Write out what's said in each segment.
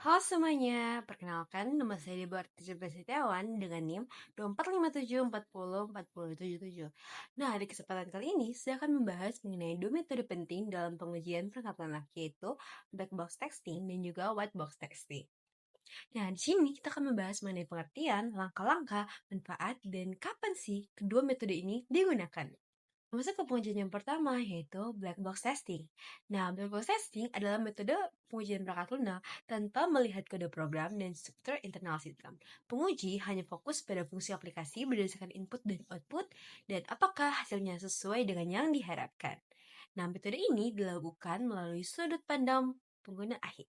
Halo semuanya, perkenalkan nama saya Deborah Artijo Setiawan dengan NIM 2457404077. Nah, di kesempatan kali ini saya akan membahas mengenai dua metode penting dalam pengujian perangkat lunak, yaitu black box testing dan juga white box testing. Nah, di sini kita akan membahas mengenai pengertian, langkah-langkah, manfaat, dan kapan sih kedua metode ini digunakan. Masuk ke pengujian yang pertama, yaitu black box testing. Nah, black box testing adalah metode pengujian perangkat lunak tanpa melihat kode program dan struktur internal sistem. Penguji hanya fokus pada fungsi aplikasi berdasarkan input dan output, dan apakah hasilnya sesuai dengan yang diharapkan. Nah, metode ini dilakukan melalui sudut pandang pengguna akhir.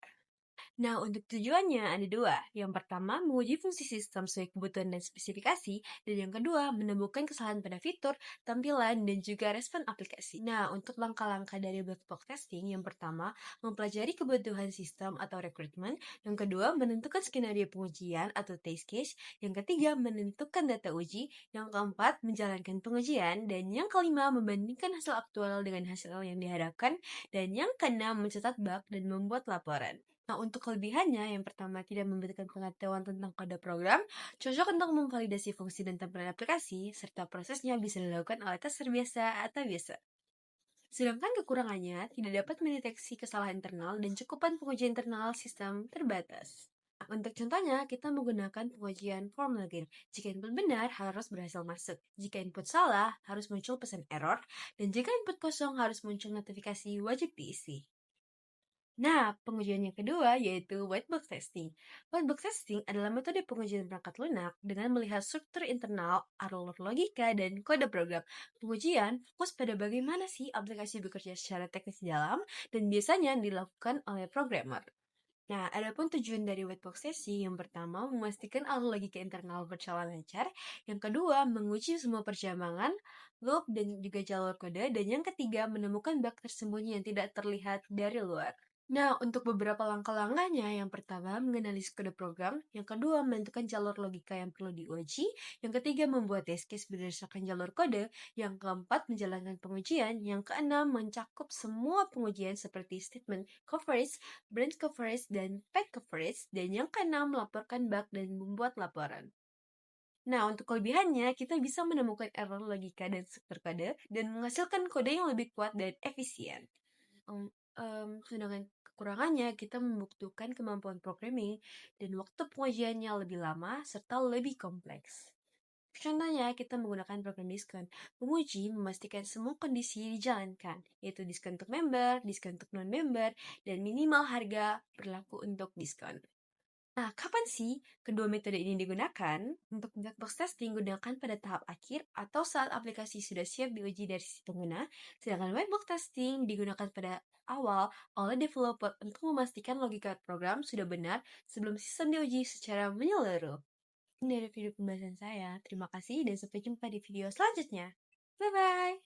Nah, untuk tujuannya ada dua. Yang pertama, menguji fungsi sistem sesuai kebutuhan dan spesifikasi. Dan yang kedua, menemukan kesalahan pada fitur, tampilan, dan juga respon aplikasi. Nah, untuk langkah-langkah dari black box testing, yang pertama, mempelajari kebutuhan sistem atau rekrutmen. Yang kedua, menentukan skenario pengujian atau test case. Yang ketiga, menentukan data uji. Yang keempat, menjalankan pengujian. Dan yang kelima, membandingkan hasil aktual dengan hasil yang diharapkan. Dan yang keenam, mencatat bug dan membuat laporan. Nah, untuk kelebihannya, yang pertama tidak membutuhkan pengetahuan tentang kode program, cocok untuk memvalidasi fungsi dan tampilan aplikasi, serta prosesnya bisa dilakukan oleh tester biasa atau biasa. Sedangkan kekurangannya tidak dapat mendeteksi kesalahan internal dan cakupan pengujian internal sistem terbatas. Nah, untuk contohnya, kita menggunakan pengujian form login. Jika input benar, harus berhasil masuk. Jika input salah, harus muncul pesan error. Dan jika input kosong, harus muncul notifikasi wajib diisi. Nah, pengujian yang kedua yaitu white box testing. White box testing adalah metode pengujian perangkat lunak dengan melihat struktur internal, alur logika, dan kode program. Pengujian fokus pada bagaimana sih aplikasi bekerja secara teknis di dalam dan biasanya dilakukan oleh programmer. Nah, adapun tujuan dari white box testing yang pertama memastikan alur logika internal berjalan lancar, yang kedua menguji semua perkembangan, loop, dan juga jalur kode, dan yang ketiga menemukan bug tersembunyi yang tidak terlihat dari luar. Nah, untuk beberapa langkah-langkahnya, yang pertama mengenali kode program, yang kedua menentukan jalur logika yang perlu diuji, yang ketiga membuat test case berdasarkan jalur kode, yang keempat menjalankan pengujian, yang keenam mencakup semua pengujian seperti statement coverage, branch coverage, dan path coverage, dan yang keenam melaporkan bug dan membuat laporan. Nah, untuk kelebihannya, kita bisa menemukan error logika dan struktur kode, dan menghasilkan kode yang lebih kuat dan efisien. Sedangkan kekurangannya, kita membutuhkan kemampuan programming dan waktu pengujiannya lebih lama serta lebih kompleks. Contohnya, kita menggunakan program diskon. Penguji memastikan semua kondisi dijalankan, yaitu diskon untuk member, diskon untuk non-member, dan minimal harga berlaku untuk diskon. Nah, kapan sih kedua metode ini digunakan? Untuk black box testing gunakan pada tahap akhir atau saat aplikasi sudah siap diuji dari sisi pengguna, sedangkan white box testing digunakan pada awal oleh developer untuk memastikan logika program sudah benar sebelum sistem diuji secara menyeluruh. Ini dari video pembahasan saya. Terima kasih dan sampai jumpa di video selanjutnya. Bye-bye!